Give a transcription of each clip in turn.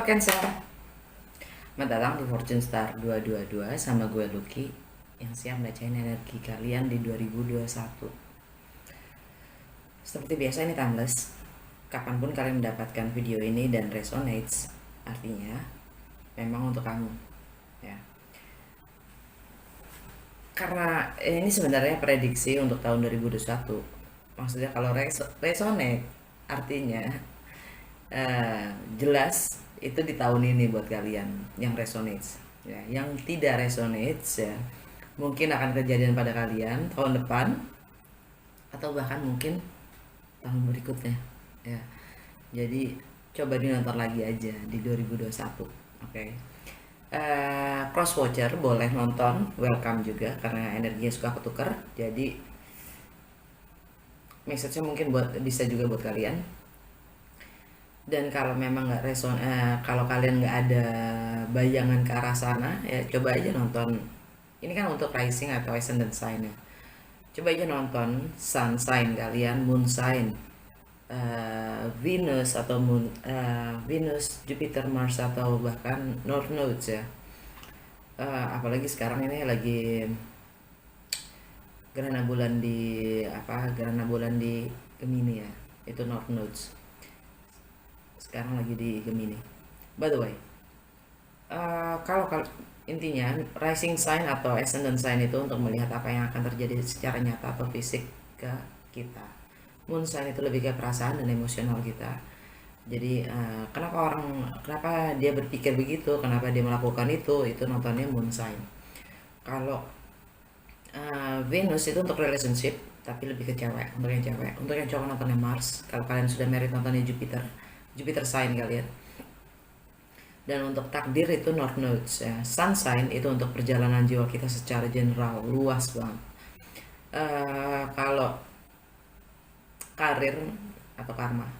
Cancer, selamat datang di Fortune Star 222 sama gue Lucky yang siap bacain energi kalian di 2021. Seperti biasa ini timeless, kapanpun kalian mendapatkan video ini dan resonates, artinya memang untuk kamu ya. Karena ini sebenarnya prediksi untuk tahun 2021. Maksudnya kalau resonate artinya jelas itu di tahun ini buat kalian yang resonates ya. Yang tidak resonates ya mungkin akan kejadian pada kalian tahun depan atau bahkan mungkin tahun berikutnya ya. Jadi coba dinonton lagi aja di 2021. Oke. Cross watcher boleh nonton, welcome juga karena energinya suka ketuker. Jadi message-nya mungkin bisa juga buat kalian. Dan kalau memang nggak kalau kalian nggak ada bayangan ke arah sana ya coba aja nonton. Ini kan untuk rising atau ascendant sign ya. Coba aja nonton sun sign kalian, moon sign, Venus atau Venus, Jupiter, Mars atau bahkan North Nodes ya. Apalagi sekarang ini lagi gerhana bulan di Gemini ya, itu North Nodes. Sekarang lagi di Gemini. By the way, kalau intinya rising sign atau ascendant sign itu untuk melihat apa yang akan terjadi secara nyata atau fisik ke kita. Moon sign itu lebih ke perasaan dan emosional kita. Jadi kenapa dia berpikir begitu, kenapa dia melakukan itu nontonnya moon sign. Kalau Venus itu untuk relationship tapi lebih ke cewek, untuk yang cewek. Untuk yang cowok nontonnya Mars. Kalau kalian sudah married nontonnya Jupiter sign kalian. Dan untuk takdir itu North Nodes ya. Sun sign itu untuk perjalanan jiwa kita secara general, luas banget. Kalau karir atau karma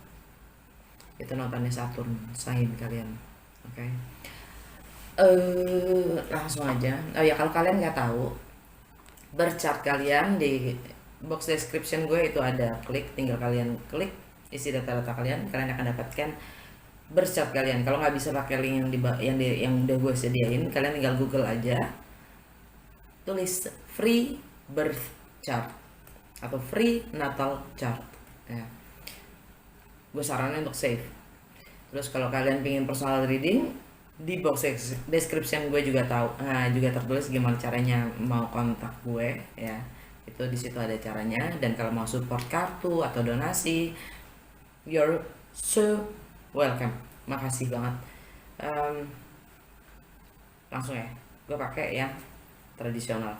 itu nontonnya Saturn sign kalian. Oke. Langsung aja. Oh ya, kalau kalian nggak tahu birth chart kalian, di box description gue itu ada, tinggal kalian klik isi data-data kalian akan dapatkan birth chart kalian. Kalau nggak bisa pakai link yang udah gue sediain, kalian tinggal Google aja, tulis free birth chart atau free natal chart ya. Gue saranin untuk save. Terus kalau kalian pengen personal reading, di box description gue juga juga tertulis gimana caranya mau kontak gue ya. Itu di situ ada caranya. Dan kalau mau support kartu atau donasi, you're so welcome. Makasih banget. Langsung ya, gue pakai yang tradisional.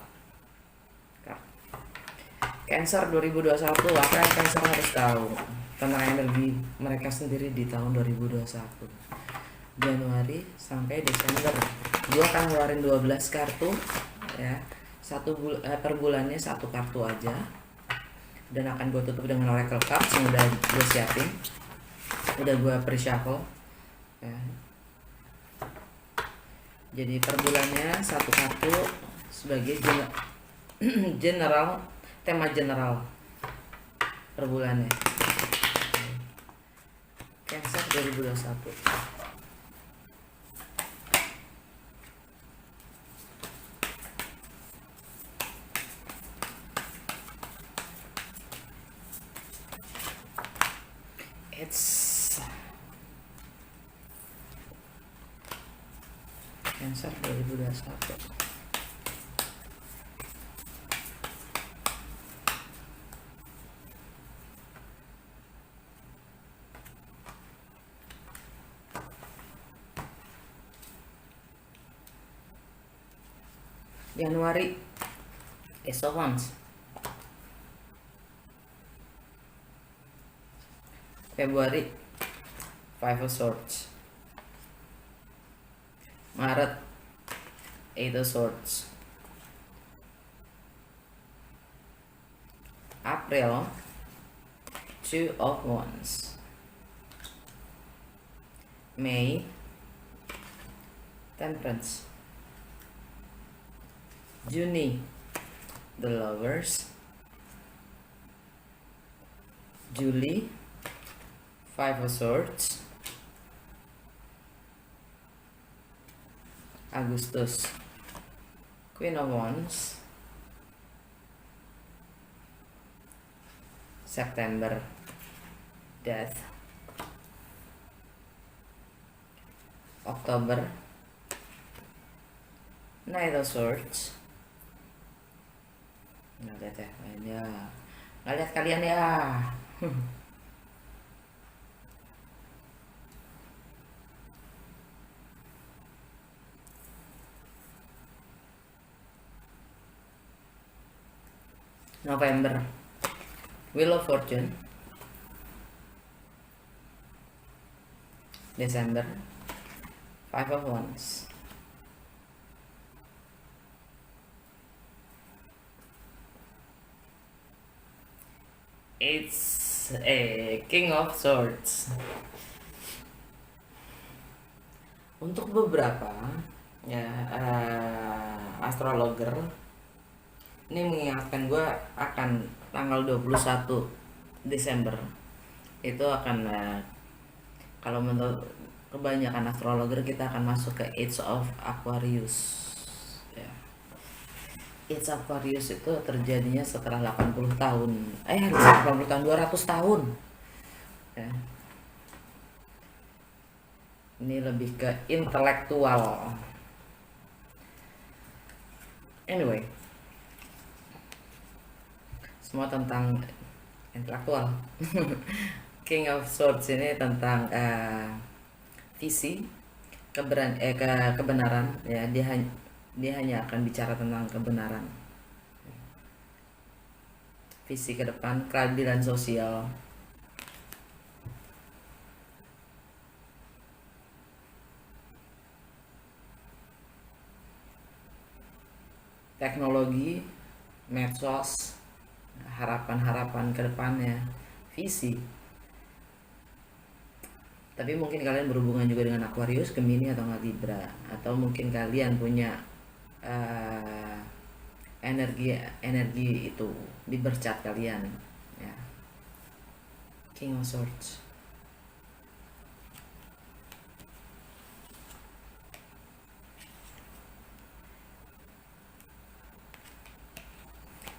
Cancer 2021, apa yang Cancer harus tahu tentang energi mereka sendiri di tahun 2021? Januari sampai Desember. Gue akan ngeluarin 12 kartu ya. Per bulannya satu kartu aja. Dan akan gue tutup dengan oracle cards yang udah gue siapin. Udah gue pre-shuffle ya. Jadi per bulannya satu kartu sebagai general, tema general per bulannya. Cancer 2021. It's Cancer 2021. Januari, Ace of Wands. Februari, Five of Swords. Maret, Eight of Swords. April, Two of Wands. May, Temperance. Juni, The Lovers. July, Five of Swords. Agustus, Queen of Wands. September, Death. Oktober, Knight of Swords. Nggak lihat ya, nggak lihat kalian ya. November, Wheel of Fortune. Desember, Five of Wands. It's a King of Swords. Untuk beberapa ya astrologer ini mengingatkan gue akan tanggal 21 Desember itu akan kalau menurut kebanyakan astrologer kita akan masuk ke Age of Aquarius ya. Age of Aquarius itu terjadinya setelah 80 tahun 80 tahun 200 tahun ya. Ini lebih ke intelektual. Anyway, semua tentang intelektual. King of Swords ini tentang visi, kebenaran. Ya, dia hanya akan bicara tentang kebenaran. Visi ke depan, keadilan sosial. Teknologi, medsos, harapan-harapan ke depannya, visi. Tapi mungkin kalian berhubungan juga dengan Aquarius, Gemini atau Libra, atau mungkin kalian punya energi itu di bercat kalian ya. King of Swords.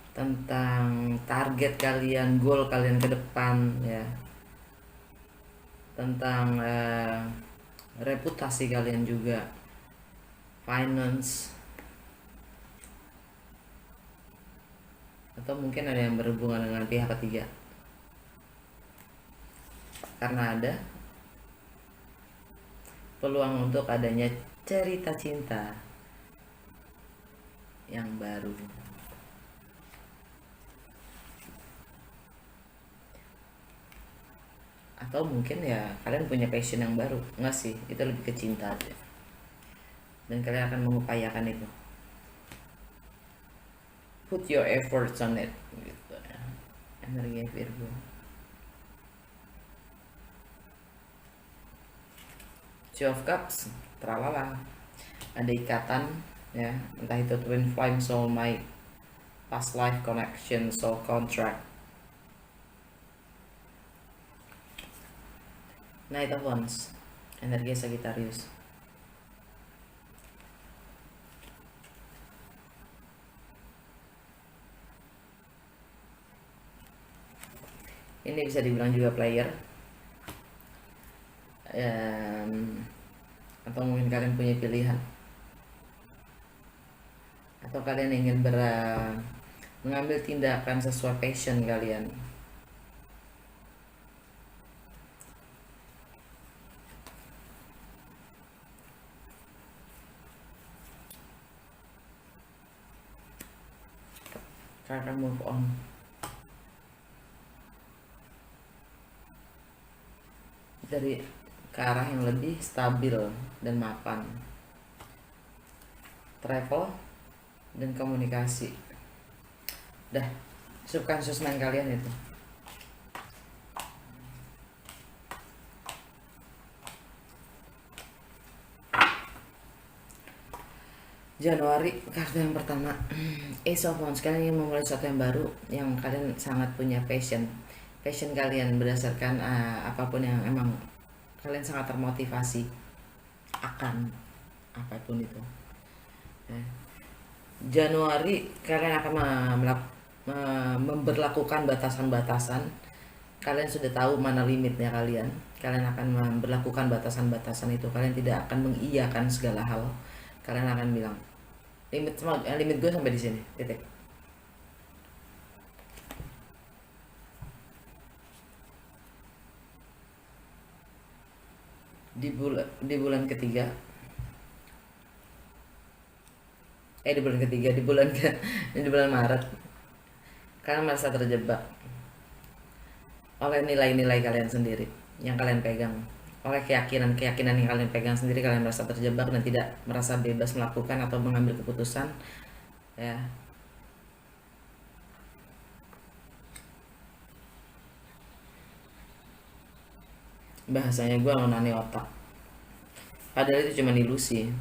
Tentang target kalian, goal kalian ke depan ya, tentang reputasi kalian juga, finance, atau mungkin ada yang berhubungan dengan pihak ketiga karena ada peluang untuk adanya cerita cinta yang baru. Atau mungkin ya kalian punya passion yang baru, enggak sih, itu lebih ke cinta aja dan kalian akan mengupayakan itu, put your efforts on it gitu ya. Energi Virgo. Two of Cups, tralala, ada ikatan ya, entah itu twin flame, soulmate, past life connection, soul contract. Knight of Wands, energi Sagittarius. Ini bisa dibilang juga player, atau mungkin kalian punya pilihan, atau kalian ingin mengambil tindakan sesuai passion kalian. Cara move on. Dari ke arah yang lebih stabil dan mapan. Travel dan komunikasi. Dah, subconscious mind kalian itu. Januari, kartu yang pertama, Ace of Wands. Kalian ingin memulai sesuatu yang baru, yang kalian sangat punya passion kalian berdasarkan apapun yang emang kalian sangat termotivasi akan apapun itu. Ya. Januari kalian akan memberlakukan batasan-batasan. Kalian sudah tahu mana limitnya kalian. Kalian akan memberlakukan batasan-batasan itu. Kalian tidak akan mengiyakan segala hal. Kalian akan bilang limit gue sampai di sini. Titik. Di bulan ketiga, di bulan Maret, kalian merasa terjebak oleh nilai-nilai kalian sendiri yang kalian pegang, oleh keyakinan-keyakinan yang kalian pegang sendiri. Kalian merasa terjebak dan tidak merasa bebas melakukan atau mengambil keputusan, ya. Bahasanya gue ngonani otak, padahal itu cuma ilusi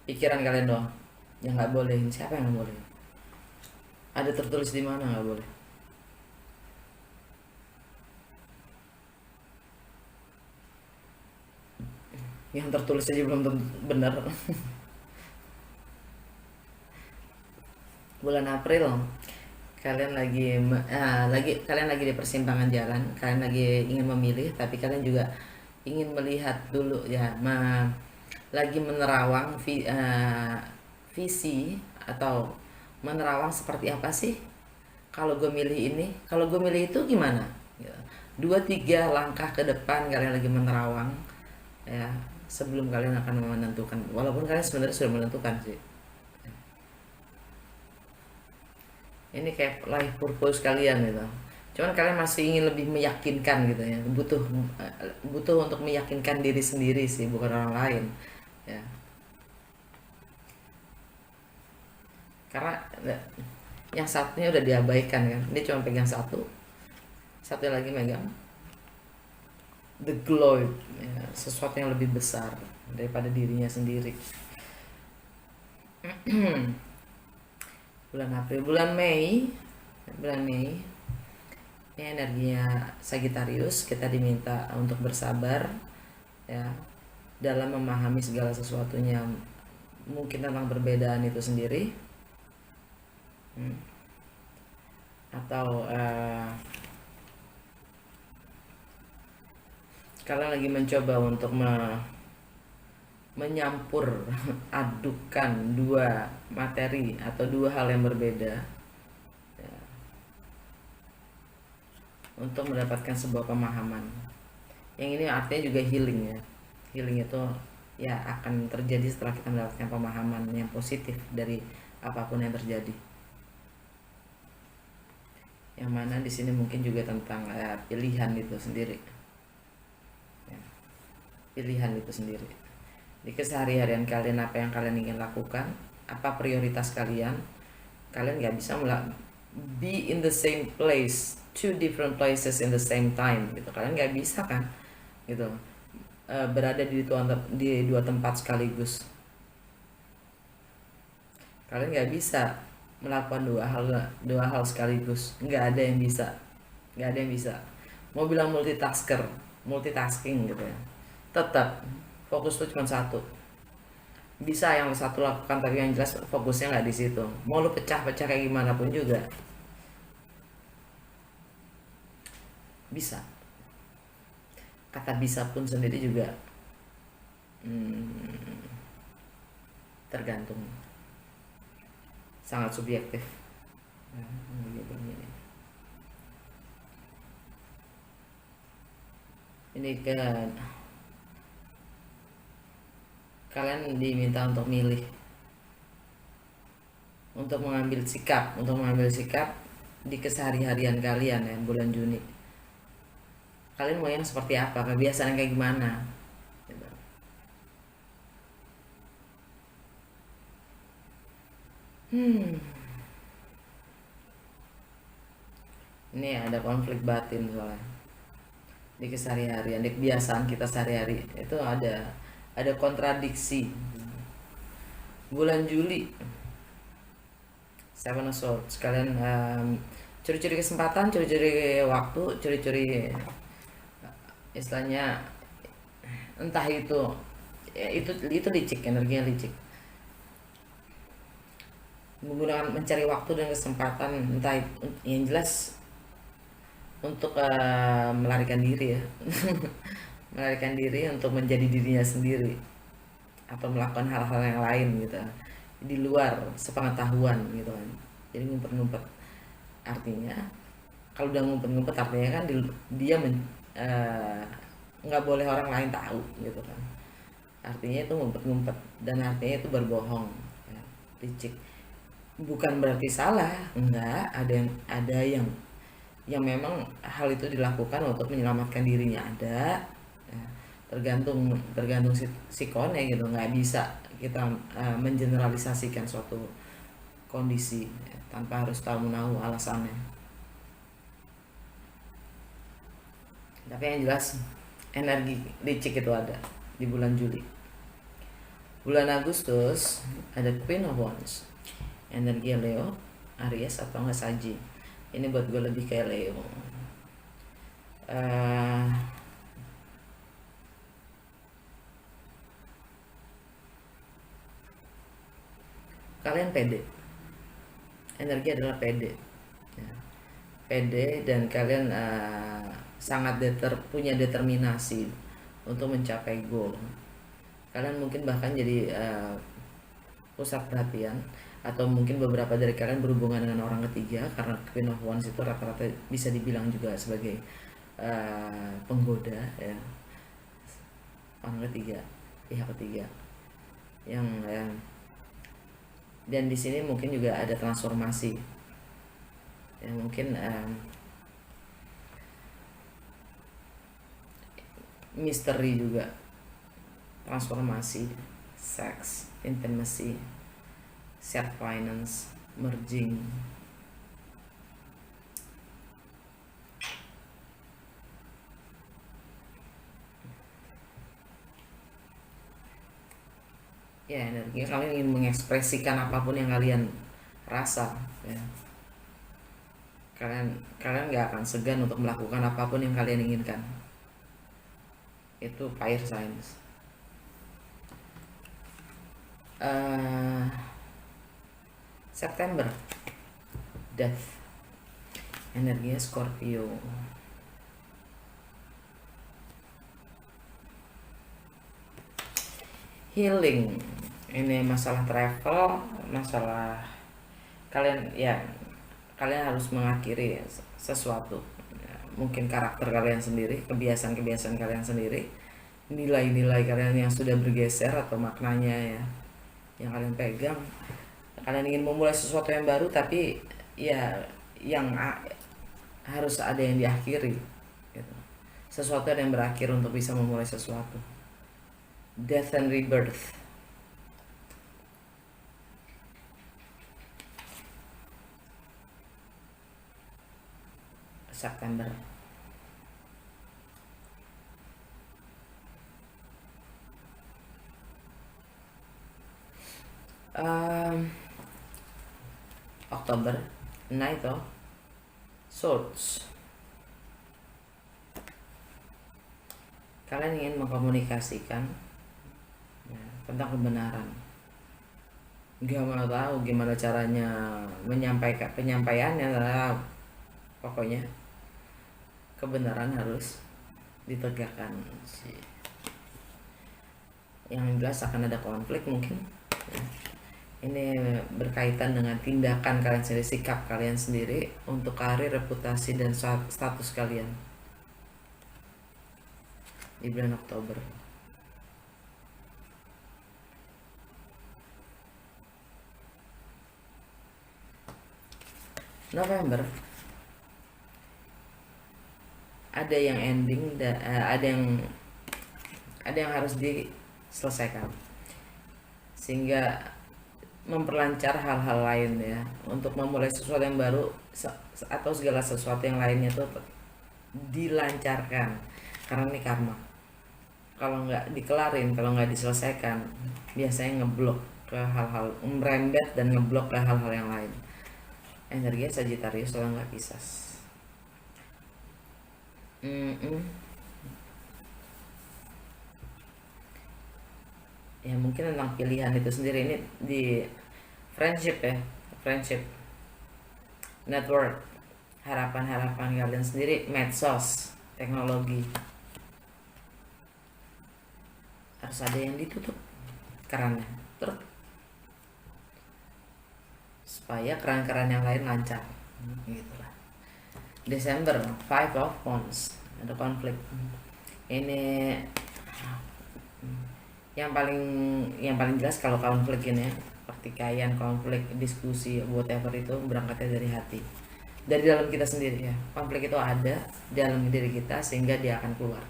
pikiran kalian doang yang nggak boleh. Siapa yang nggak boleh? Ada tertulis di mana nggak boleh? Yang tertulis aja belum tentu benar. Bulan April, kalian lagi di persimpangan jalan. Kalian lagi ingin memilih, tapi kalian juga ingin melihat dulu, ya, lagi menerawang visi, atau menerawang seperti apa sih kalau gue milih ini, kalau gue milih itu gimana, gitu. 2-3 langkah ke depan kalian lagi menerawang, ya, sebelum kalian akan menentukan. Walaupun kalian sebenarnya sudah menentukan sih. Ini kayak life purpose kalian gitu. Cuman kalian masih ingin lebih meyakinkan gitu, ya. Butuh untuk meyakinkan diri sendiri sih, bukan orang lain, ya. Karena yang satunya udah diabaikan kan. Dia cuma pegang satu lagi megang the globe, ya, sesuatu yang lebih besar daripada dirinya sendiri. Bulan April, bulan Mei ini energinya Sagittarius. Kita diminta untuk bersabar, ya, dalam memahami segala sesuatunya, mungkin tentang perbedaan itu sendiri, atau kalian lagi mencoba untuk menyampur adukan dua materi atau dua hal yang berbeda, ya, untuk mendapatkan sebuah pemahaman. Yang ini artinya juga healing, ya. Healing itu, ya, akan terjadi setelah kita mendapatkan pemahaman yang positif dari apapun yang terjadi. Yang mana di sini mungkin juga tentang pilihan itu sendiri, ya. Pilihan itu sendiri di keseharian kalian, apa yang kalian ingin lakukan, apa prioritas kalian. Kalian nggak bisa be in the same place, 2 different places in the same time gitu. Kalian nggak bisa kan gitu, berada di dua tempat sekaligus. Kalian nggak bisa melakukan dua hal sekaligus. Nggak ada yang bisa. Mau bilang multitasking gitu, ya, tetap fokus tuh cuma satu. Bisa yang satu lakukan, tapi yang jelas fokusnya nggak di situ. Mau lu pecah-pecah kayak gimana pun juga bisa. Kata bisa pun sendiri juga tergantung, sangat subjektif. Nah, ini kan kalian diminta untuk milih, untuk mengambil sikap di kesehari-harian kalian, ya, bulan Juni. Kalian mau yang seperti apa? Kebiasaan kayak gimana? Gitu. Ini ada konflik batin soalnya di keseharian, di kebiasaan kita sehari-hari itu ada kontradiksi. Bulan Juli, Seven of Swords, kalian curi-curi kesempatan, curi-curi waktu, curi-curi istilahnya, entah itu ya, itu licik, energinya licik, menggunakan mencari waktu dan kesempatan, entah yang jelas untuk melarikan diri ya. Melarikan diri untuk menjadi dirinya sendiri atau melakukan hal-hal yang lain gitu, di luar sepengetahuan gitu kan. Jadi ngumpet-ngumpet, artinya kalau udah ngumpet-ngumpet artinya kan dia eh, nggak boleh orang lain tahu gitu kan, artinya itu ngumpet-ngumpet, dan artinya itu berbohong ya. Licik bukan berarti salah, enggak, ada yang memang hal itu dilakukan untuk menyelamatkan dirinya, ada ya, tergantung tergantung sikonnya gitu, nggak bisa kita mengeneralisasikan suatu kondisi ya, tanpa harus tahu menahu alasannya. Tapi yang jelas energi licik itu ada di bulan Juli. Bulan Agustus ada Queen of Wands, energi Leo, Aries atau enggak Saji. Ini buat gue lebih kayak Leo. Eh, Kalian pede, energi adalah pede ya. Pede, dan kalian sangat punya determinasi untuk mencapai goal. Kalian mungkin bahkan jadi pusat perhatian, atau mungkin beberapa dari kalian berhubungan dengan orang ketiga, karena Queen of Wands itu rata-rata bisa dibilang juga sebagai penggoda ya, orang ketiga, pihak ketiga yang dan di sini mungkin juga ada transformasi ya, mungkin misteri juga, transformasi, seks, intimacy, self finance, merging. Ya, energinya kalian ingin mengekspresikan apapun yang kalian rasa ya. Kalian nggak akan segan untuk melakukan apapun yang kalian inginkan. Itu fire signs. September, Death, energinya Scorpio. Healing, ini masalah travel, masalah kalian ya, kalian harus mengakhiri sesuatu ya, mungkin karakter kalian sendiri, kebiasaan-kebiasaan kalian sendiri, nilai-nilai kalian yang sudah bergeser atau maknanya ya yang kalian pegang. Kalian ingin memulai sesuatu yang baru, tapi ya yang harus ada yang diakhiri gitu. Sesuatu ada yang berakhir untuk bisa memulai sesuatu. Death and rebirth. September. Oktober, Knight of Swords. Kalian ingin mengkomunikasikan ya, tentang kebenaran. Gak mau tahu gimana caranya penyampaiannya, pokoknya kebenaran harus ditegakkan sih. Yang jelas akan ada konflik mungkin ya. Ini berkaitan dengan tindakan kalian sendiri, sikap kalian sendiri untuk karir, reputasi, dan status kalian di bulan Oktober. November, ada yang ending, ada yang harus diselesaikan, sehingga memperlancar hal-hal lain ya, untuk memulai sesuatu yang baru atau segala sesuatu yang lainnya itu dilancarkan, karena ini karma. Kalau nggak dikelarin, kalau nggak diselesaikan, biasanya ngeblok ke hal-hal, merembet dan ngeblok ke hal-hal yang lain. Energinya Sagittarius kalau nggak Pisces. ya mungkin tentang pilihan itu sendiri. Ini di friendship ya, friendship, network, harapan-harapan kalian sendiri, medsos, teknologi, harus ada yang ditutup kerannya terus supaya keran-keran yang lain lancar. Gitu lah. Desember, Five of Wands, ada konflik. Ini yang paling jelas kalau konflik ini ya, pertikaian, konflik, diskusi, whatever itu berangkatnya dari hati, dari dalam kita sendiri ya. Konflik itu ada dalam diri kita sehingga dia akan keluar.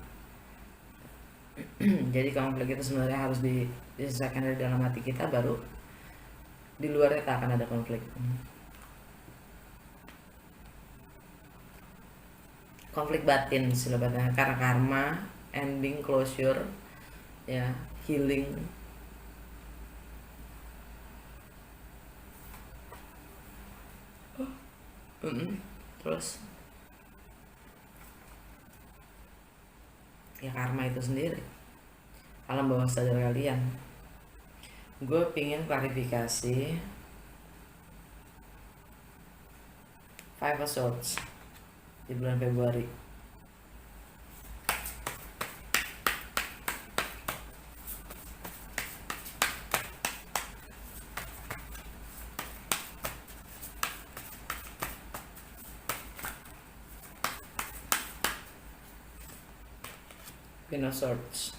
Jadi konflik itu sebenarnya harus diselesaikan dari dalam hati kita, baru di luarnya tak akan ada konflik. Konflik batin silbatnya karena karma, ending, closure, ya, healing. Terus ya karma itu sendiri, alam bawah sadar kalian. Gue pingin klarifikasi Five of Swords di bulan Februari. Queen of Swords,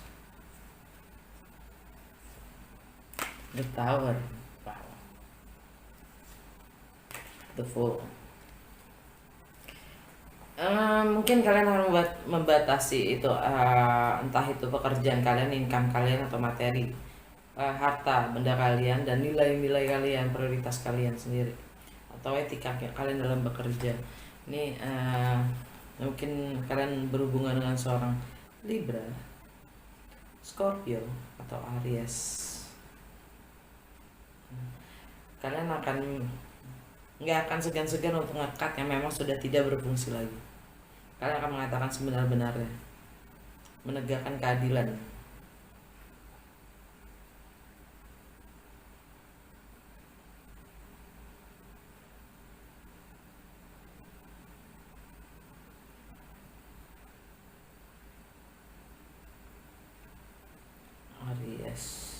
the Tower, wow, the Fool. Mungkin kalian akan membatasi itu, entah itu pekerjaan kalian, income kalian, atau materi, harta benda kalian, dan nilai-nilai kalian, prioritas kalian sendiri, atau etika kalian dalam bekerja. Ini mungkin kalian berhubungan dengan seorang Libra, Scorpio, atau Aries. Kalian nggak akan segan-segan untuk ngekat yang memang sudah tidak berfungsi lagi. Kalian akan mengatakan sebenar-benarnya, menegakkan keadilan. Aries.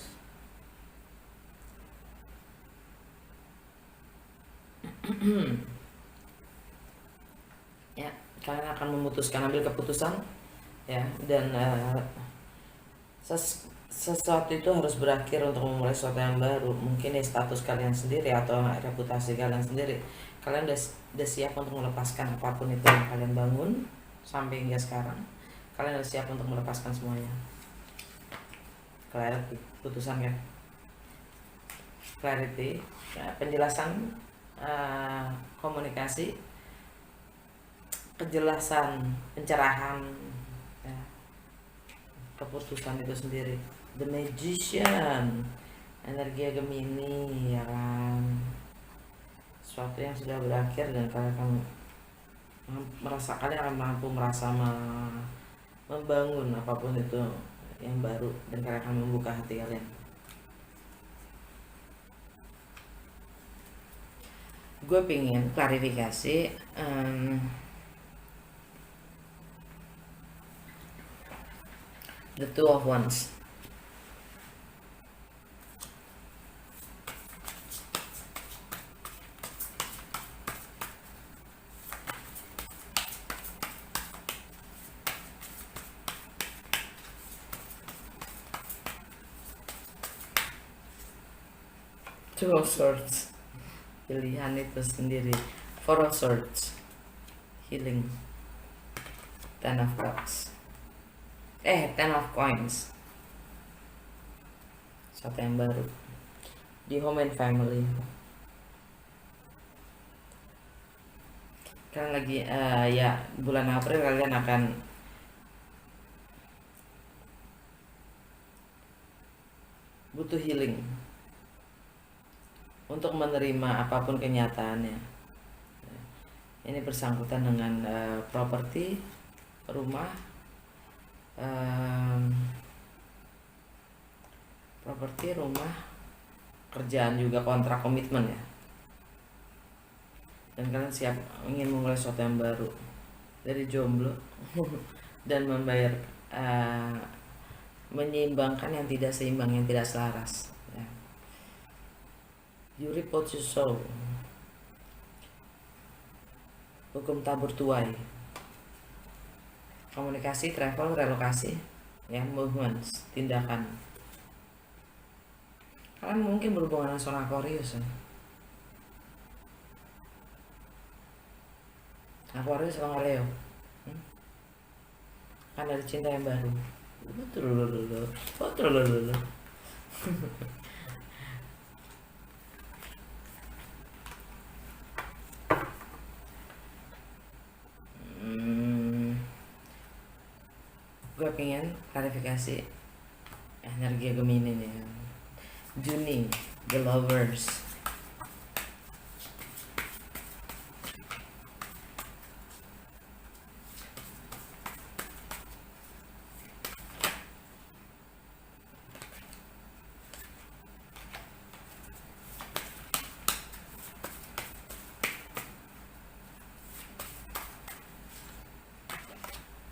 Ya, kalian akan memutuskan, ambil keputusan ya, dan sesuatu itu harus berakhir untuk memulai sesuatu yang baru. Mungkin ya status kalian sendiri atau reputasi kalian sendiri. Kalian udah siap untuk melepaskan apapun itu yang kalian bangun sampai hingga sekarang. Kalian udah siap untuk melepaskan semuanya. Clarity, putusan ya, clarity ya, penjelasan, komunikasi, kejelasan, pencerahan ya, keputusan itu sendiri. The Magician, energi Gemini ya kan, sesuatu yang sudah berakhir dan kalian akan mampu merasa membangun apapun itu yang baru, dan kalian akan membuka hati kalian. Gue pingin klarifikasi the Two of Wands. Two of Swords, pilihan itu sendiri. Four of Swords, healing. Ten of Cups, Ten of Coins, sesuatu yang baru di home and family. Kalian lagi ya, bulan April kalian akan butuh healing untuk menerima apapun kenyataannya. Ini bersangkutan dengan properti, rumah, properti, rumah, kerjaan juga, kontrak, komitmen ya. Dan kalian siap ingin memulai sesuatu yang baru dari jomblo dan membayar, uh, menyeimbangkan yang tidak seimbang, yang tidak selaras ya. You reap what you sow, hukum tabur tuai. Komunikasi, travel, relokasi ya, movements, tindakan. Kalian mungkin berhubungan dengan zona Aquarius ya. Aquarius sama Leo, kan ada cinta yang baru. Betul. Gue pengen klarifikasi energi Gemini nih. Juni, the lovers.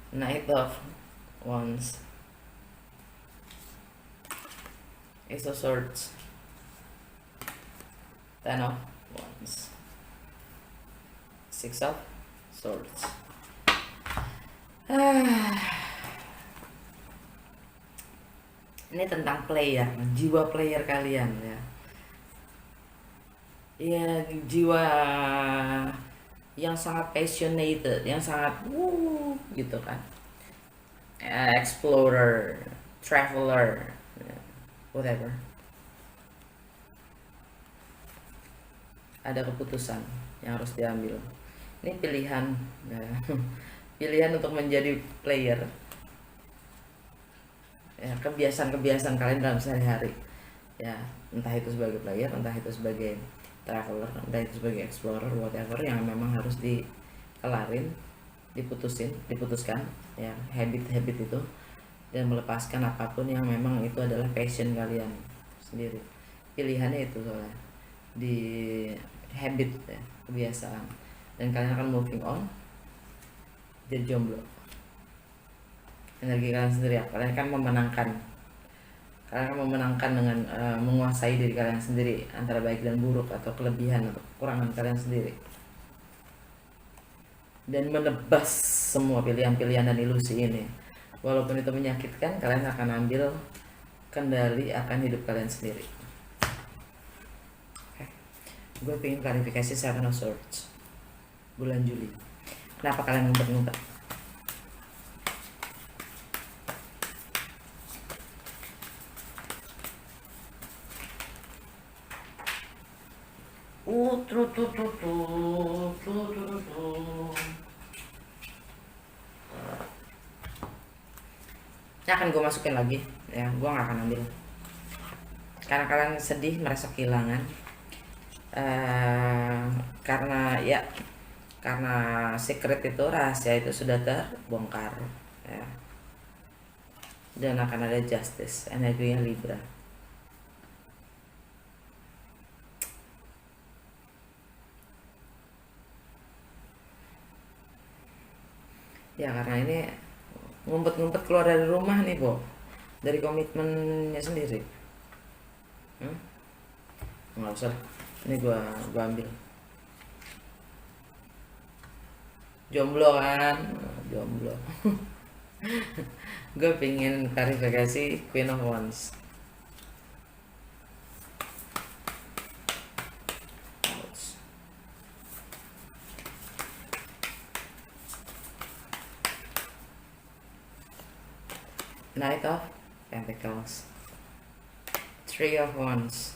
Knight of Wands, Ace of Swords, Ten of Wands, Six of Swords. Ini tentang player, jiwa player kalian ya. Ya, jiwa yang sangat passionate, yang sangat gitu kan. Explorer, traveler, whatever. Ada keputusan yang harus diambil. Ini pilihan ya. Pilihan untuk menjadi player ya, kebiasaan kalian dalam sehari-hari ya, entah itu sebagai player, entah itu sebagai traveler, entah itu sebagai explorer, whatever yang memang harus dikelarin, diputuskan ya, habit itu, dan melepaskan apapun yang memang itu adalah passion kalian sendiri. Pilihannya itu soalnya di habit ya, kebiasaan, dan kalian akan moving on jadi jomblo. Energi kalian sendiri ya, kalian akan memenangkan dengan menguasai diri kalian sendiri, antara baik dan buruk, atau kelebihan atau kekurangan kalian sendiri, dan menebas semua pilihan-pilihan dan ilusi ini. Walaupun itu menyakitkan, kalian akan ambil kendali akan hidup kalian sendiri. Gue pengen klarifikasi Seven of Swords bulan Juli. Kenapa kalian ngumpet-ngumpet? Ini akan gue masukin lagi ya, gue gak akan ambil karena kalian sedih, merasa kehilangan, karena secret itu, rahasia itu sudah terbongkar ya. Dan akan ada justice, energinya Libra. Ya karena ini ngumpet-ngumpet keluar dari rumah nih, Bo, dari komitmennya sendiri. Nggak usah, ini gua ambil. Jomblo kan, jomblo. Gue pengen klarifikasi Queen of Wands. Knight of Pentacles, Three of Wands,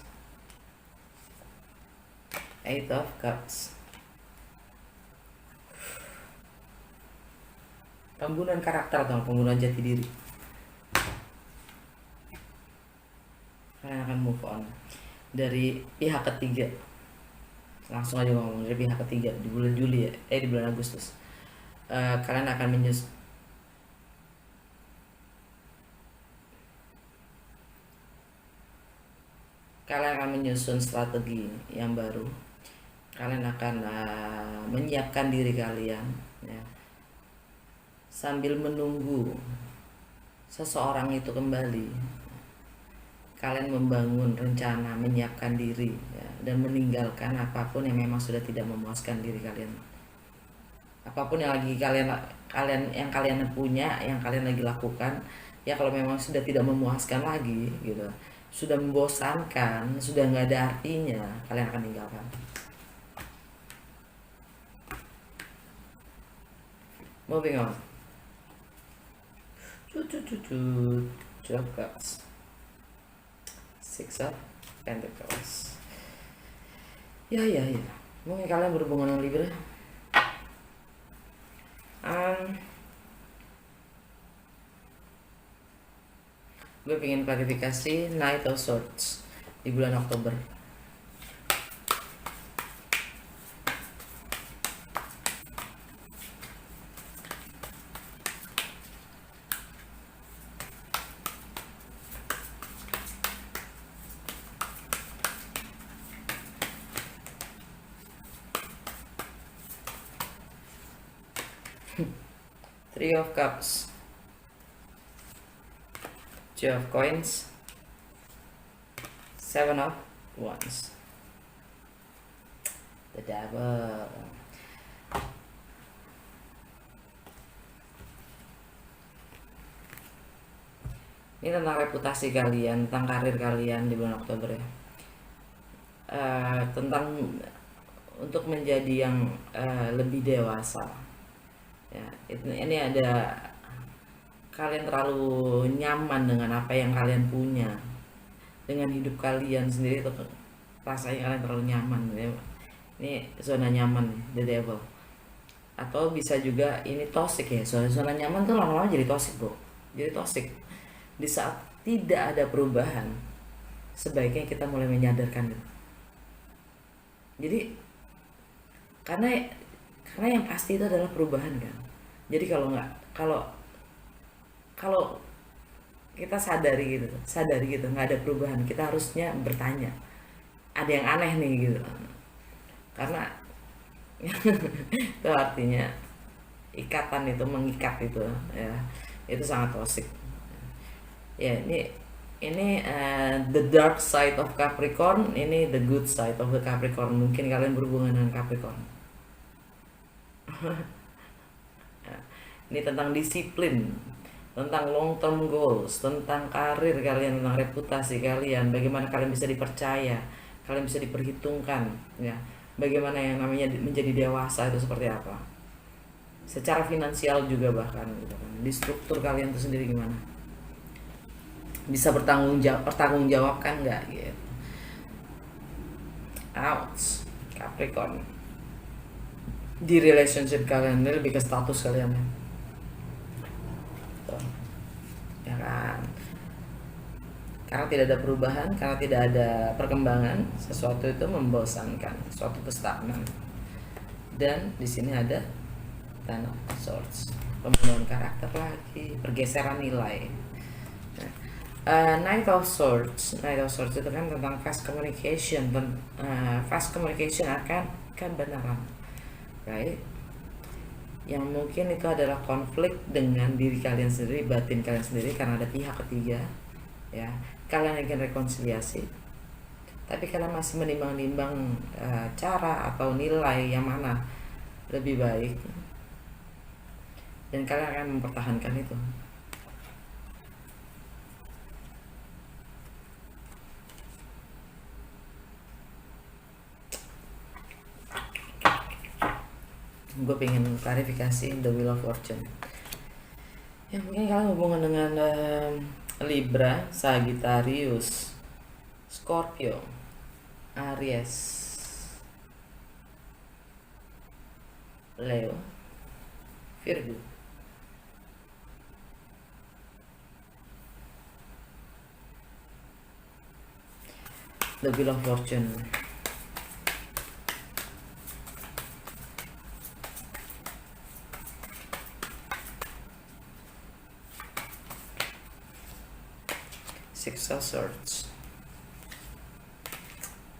Eight of Cups. Pembunuhan karakter atau pembunuhan jati diri. Kalian akan move on dari pihak ketiga. Langsung aja ngomong dari pihak ketiga di bulan Juli ya, di bulan Agustus. Kalian akan akan menyusun strategi yang baru. Kalian akan menyiapkan diri kalian, ya, sambil menunggu seseorang itu kembali. Kalian membangun rencana, menyiapkan diri, ya, dan meninggalkan apapun yang memang sudah tidak memuaskan diri kalian. Apapun yang lagi kalian punya, yang kalian lagi lakukan, ya kalau memang sudah tidak memuaskan lagi gitu, sudah membosankan, sudah nggak ada artinya, kalian akan tinggalkan. Moving on. Job cards. Six of Pentacles. Ya. Mungkin kalian berhubungan dengan Libra. Gue pengen klarifikasi Knight of Swords di bulan Oktober. Three of Cups, Two of Coins, Seven of Wands, the Devil. Ini tentang reputasi kalian, tentang karir kalian di bulan Oktober ya. Tentang untuk menjadi yang lebih dewasa. Ya, ini ada kalian terlalu nyaman dengan apa yang kalian punya, dengan hidup kalian sendiri, itu rasanya kalian terlalu nyaman ya. Ini zona nyaman, the devil. Atau bisa juga ini toxic ya. Zona nyaman tuh lama-lama jadi toxic bro, jadi toxic. Di saat tidak ada perubahan, sebaiknya kita mulai menyadarkan itu. Jadi karena yang pasti itu adalah perubahan kan. Jadi kalau kita sadari gitu nggak ada perubahan, kita harusnya bertanya, ada yang aneh nih gitu. Karena itu artinya ikatan itu, mengikat itu ya, itu sangat toxic ya. Ini the dark side of Capricorn, ini the good side of the Capricorn. Mungkin kalian berhubungan dengan Capricorn. Ini tentang disiplin, tentang long term goals, tentang karir kalian, tentang reputasi kalian, bagaimana kalian bisa dipercaya, kalian bisa diperhitungkan ya. Bagaimana yang namanya menjadi dewasa itu seperti apa, secara finansial juga bahkan gitu kan. Di struktur kalian itu sendiri gimana, bisa pertanggungjawabkan nggak gitu. Ouch, Capricorn. Di relationship kalian, ini lebih ke status kalian ya. Tuh. Ya kan, karena tidak ada perubahan, karena tidak ada perkembangan, sesuatu itu membosankan, sesuatu itu stagnan. Dan di sini ada Ten of Swords, pembunuhan karakter lagi, pergeseran nilai. Knight of Swords itu kan tentang fast communication, fast communication akan kebenaran, right? Yang mungkin itu adalah konflik dengan diri kalian sendiri, batin kalian sendiri, karena ada pihak ketiga ya. Kalian ingin rekonsiliasi, tapi kalian masih menimbang-nimbang cara atau nilai yang mana lebih baik, dan kalian akan mempertahankan itu. Gue pengen klarifikasi the Wheel of Fortune ya. Mungkin kalian hubungan dengan Libra, Sagittarius, Scorpio, Aries, Leo, Virgo. The Wheel of Fortune. Six of Swords,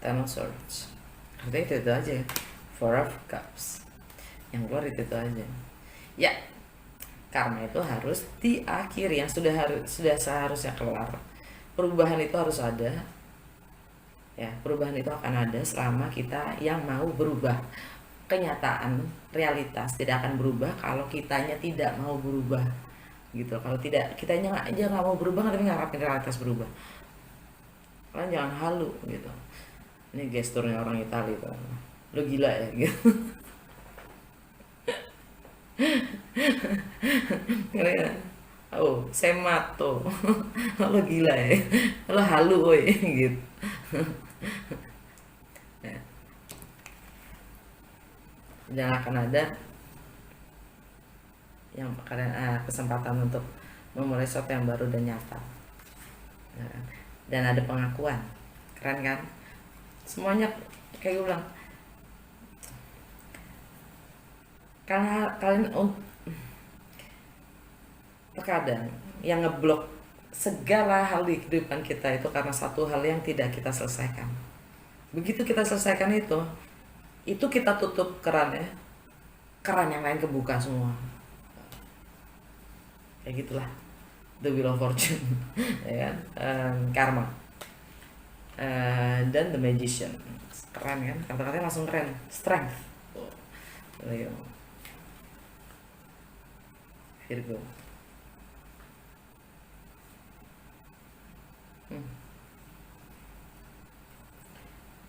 Ten of Swords. Artinya itu aja. Four of Cups. Yang keluar itu aja. Ya, karma itu harus diakhiri, yang sudah seharusnya kelar. Perubahan itu harus ada. Ya, perubahan itu akan ada selama kita yang mau berubah. Kenyataan, realitas tidak akan berubah kalau kitanya tidak mau berubah. Gitu. Kalau tidak, kitanya aja nggak mau berubah, tapi ngarapin realitas berubah. Kalian jangan halu gitu. Ini gesturnya orang Italia tuh. Lo gila ya gitu. Kalian, oh, semato. Lo gila ya. Lo halu woy gitu. Ya. Dan akan ada yang kesempatan untuk memulai sesuatu yang baru dan nyata. Dan ada pengakuan. Keren kan? Semuanya kayak gue bilang, karena kalian terkadang yang ngeblok segala hal di kehidupan kita itu karena satu hal yang tidak kita selesaikan. Begitu kita selesaikan itu kita tutup kerannya, keran yang lain kebuka semua. Kayak gitulah, the wheel of fortune. Ya kan? Karma. Dan the magician. Keren kan? Kata-katanya langsung keren. Strength. Virgo.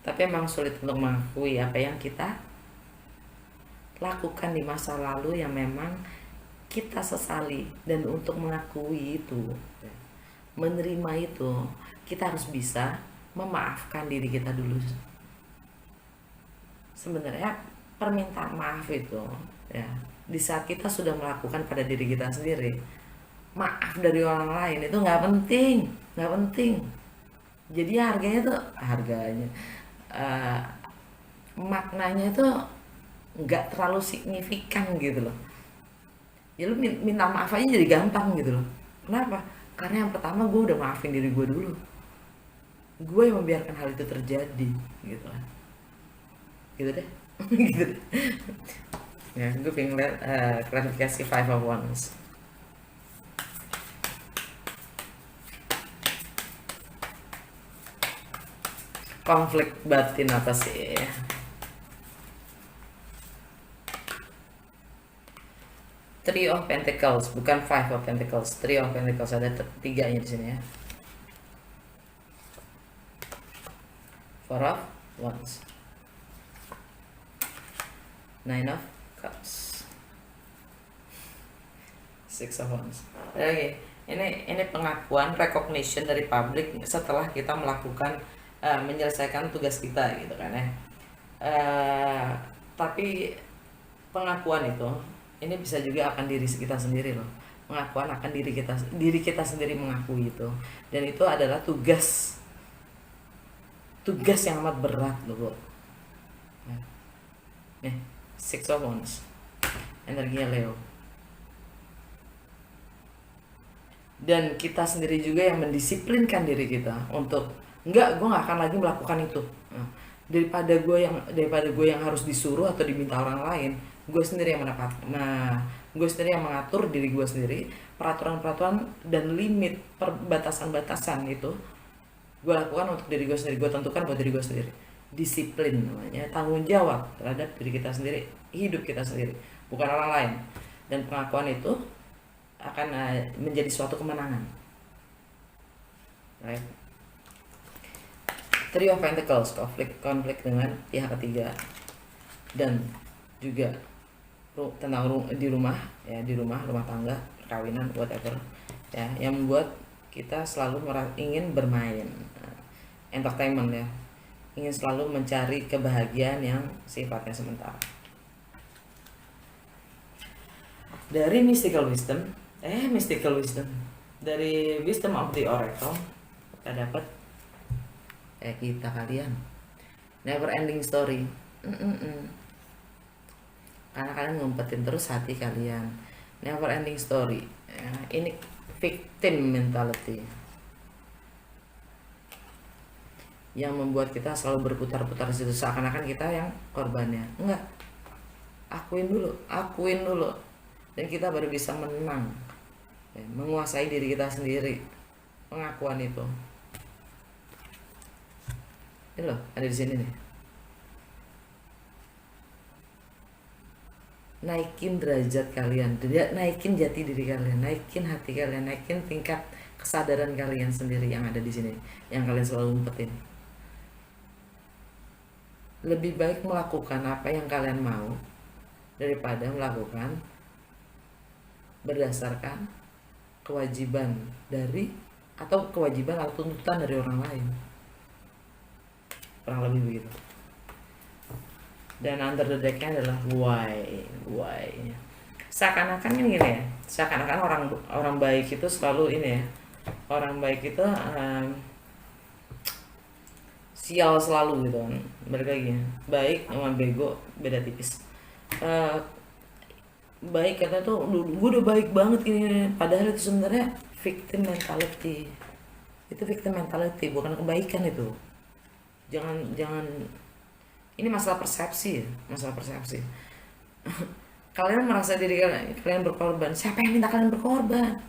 Tapi emang sulit untuk mengakui apa yang kita lakukan di masa lalu yang memang kita sesali. Dan untuk mengakui itu, menerima itu, kita harus bisa memaafkan diri kita dulu. Sebenarnya permintaan maaf itu ya, di saat kita sudah melakukan pada diri kita sendiri, maaf dari orang lain itu nggak penting. Jadi harganya maknanya itu nggak terlalu signifikan gitu loh. Ya lu minta maaf aja jadi gampang gitu loh. Kenapa? Karena yang pertama gue udah maafin diri gue dulu. Gue yang membiarkan hal itu terjadi gitu lah. Gitu deh. Gitu deh. Ya, gue pengen lihat klarifikasi Five of Wands. Konflik batin apa sih? Three of Pentacles, bukan Five of Pentacles. Three of Pentacles, ada tiganya di sini ya. Four of Wands. Nine of Cups. Six of Wands. Oke, ini pengakuan, recognition dari publik setelah kita melakukan menyelesaikan tugas kita gitu kan ya. Tapi pengakuan itu ini bisa juga akan diri kita sendiri loh. Pengakuan akan diri kita sendiri mengakui itu, dan itu adalah tugas yang amat berat loh Bu. Nih, Six of Wands, energinya Leo. Dan kita sendiri juga yang mendisiplinkan diri kita untuk gue nggak akan lagi melakukan itu. Daripada gue yang harus disuruh atau diminta orang lain, gue sendiri yang gue sendiri yang mengatur diri gue sendiri, peraturan dan limit, batasan itu gue lakukan untuk diri gue sendiri, gue tentukan buat diri gue sendiri. Disiplin namanya, tanggung jawab terhadap diri kita sendiri, hidup kita sendiri, bukan orang lain. Dan pengakuan itu akan menjadi suatu kemenangan, right? Three of Pentacles, konflik dengan pihak ketiga, dan juga tentang di rumah tangga, perkawinan, whatever ya, yang membuat kita selalu ingin bermain, entertainment ya, ingin selalu mencari kebahagiaan yang sifatnya sementara. Dari mystical wisdom dari wisdom of the oracle kita dapat kita kalian never ending story. Karena kalian ngumpetin terus hati kalian, never ending story ya. Ini victim mentality. yang membuat kita selalu berputar-putar di situ seakan-akan kita yang korbannya. Enggak, akuin dulu, dan kita baru bisa menang, ya, menguasai diri kita sendiri. Pengakuan itu, ini loh, ada di sini nih. Naikin derajat kalian, naikin jati diri kalian, naikin hati kalian, naikin tingkat kesadaran kalian sendiri yang ada di sini, yang kalian selalu umpetin. Lebih baik melakukan apa yang kalian mau daripada melakukan berdasarkan kewajiban dari atau tuntutan dari orang lain. Kurang lebih begitu. Dan under the deck-nya adalah why. Seakan-akan kan gini ya, seakan-akan orang baik itu selalu ini ya, orang baik itu sial selalu gitu kan. Balik lagi ya, baik sama bego beda tipis. Baik kata tuh, gue udah baik banget ini, padahal itu sebenarnya victim mentality. Itu victim mentality, bukan kebaikan itu. Jangan ini masalah persepsi ya, masalah persepsi. Kalian merasa diri kalian berkorban, siapa yang minta kalian berkorban?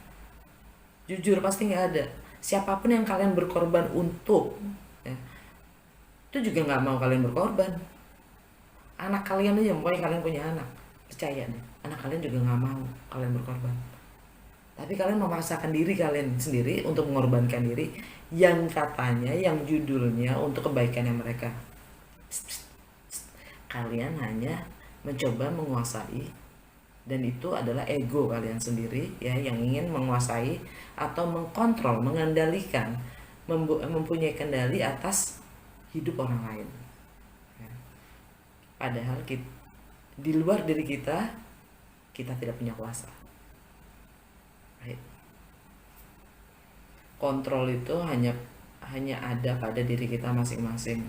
Jujur, pasti nggak ada. Siapapun yang kalian berkorban untuk, ya, itu juga nggak mau kalian berkorban. Anak kalian aja, pokoknya kalian punya anak, percaya deh, anak kalian juga nggak mau kalian berkorban. Tapi kalian memaksakan diri kalian sendiri untuk mengorbankan diri yang katanya, yang judulnya untuk kebaikannya mereka. Kalian hanya mencoba menguasai, dan itu adalah ego kalian sendiri ya, yang ingin menguasai atau mengkontrol, mengendalikan, mempunyai kendali atas hidup orang lain. Padahal di luar diri kita tidak punya kuasa. Right? Kontrol itu hanya ada pada diri kita masing-masing.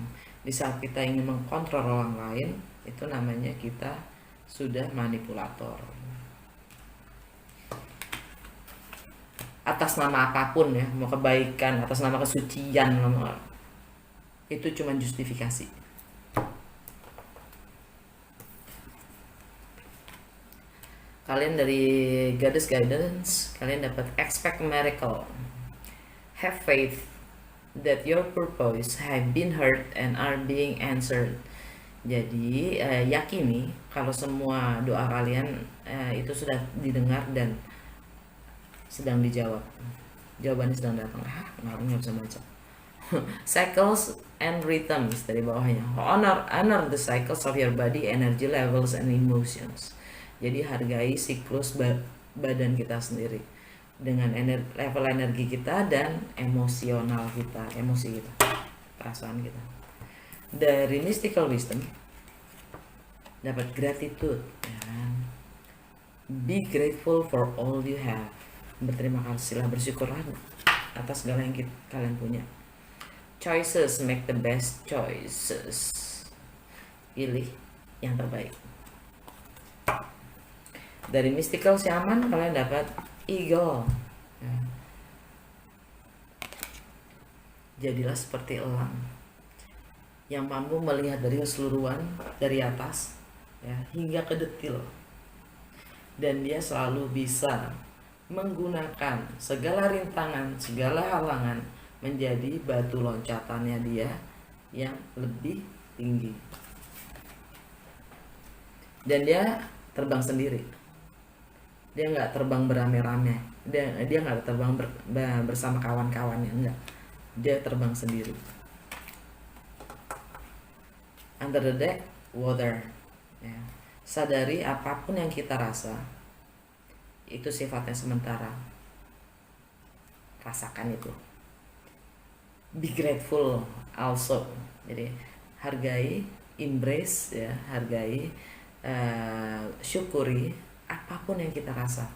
Di saat kita ingin mengkontrol orang lain, itu namanya kita sudah manipulator. Atas nama apapun ya, mau kebaikan, atas nama kesucian, itu cuma justifikasi. Kalian dari Goddess Guidance, kalian dapat expect miracle, have faith that your purpose have been heard and are being answered. Jadi yakini kalau semua doa kalian itu sudah didengar dan sedang dijawab. Jawabannya sedang datang. Nggak bisa baca. Cycles and rhythms dari bawahnya. Honor the cycles of your body, energy levels and emotions. Jadi hargai siklus badan kita sendiri dengan level energi kita dan emosional kita, emosi kita, perasaan kita. Dari mystical wisdom dapat gratitude, ya kan? Be grateful for all you have. Berterima kasihlah, bersyukurlah atas segala yang kalian punya. Choices make the best choices. Pilih yang terbaik. Dari mystical shaman kalian dapat eagle, ya. Jadilah seperti elang yang mampu melihat dari keseluruhan, dari atas ya, hingga ke detil, dan dia selalu bisa menggunakan segala rintangan, segala halangan menjadi batu loncatannya dia yang lebih tinggi, dan dia terbang sendiri. Dia nggak terbang beramai-ramai, dia nggak terbang bersama kawan-kawannya, enggak, dia terbang sendiri. Under the deck, water, ya. Sadari apapun yang kita rasa itu sifatnya sementara, rasakan itu. Be grateful also, jadi hargai, embrace ya, hargai, syukuri apapun yang kita rasa,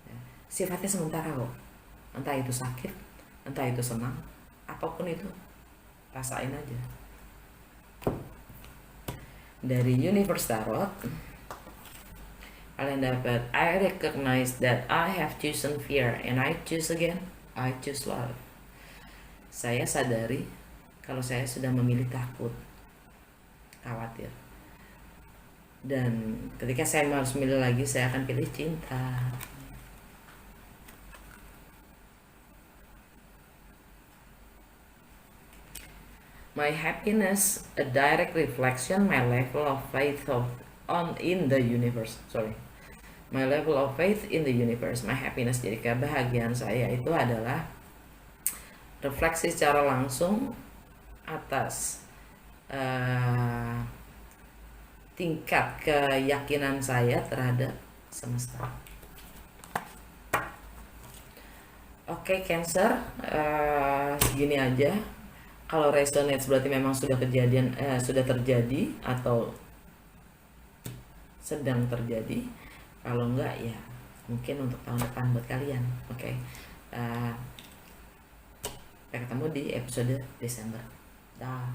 ya. Sifatnya sementara kok, entah itu sakit, entah itu senang, apapun itu rasain aja. Dari Universe Tarot kalian dapat I recognize that I have chosen fear and I choose again, I choose love. Saya sadari kalau saya sudah memilih takut, khawatir. Dan ketika saya harus memilih lagi, saya akan pilih cinta. My happiness a direct reflection my level of faith in the universe. My level of faith in the universe. My happiness, jadi kebahagiaan saya itu adalah refleksi secara langsung atas tingkat keyakinan saya terhadap semesta. Oke, Cancer, segini aja. Kalau resonates berarti memang sudah sudah terjadi atau sedang terjadi. Kalau enggak ya mungkin untuk tahun depan buat kalian. Oke. Kita ketemu di episode Desember. Dah.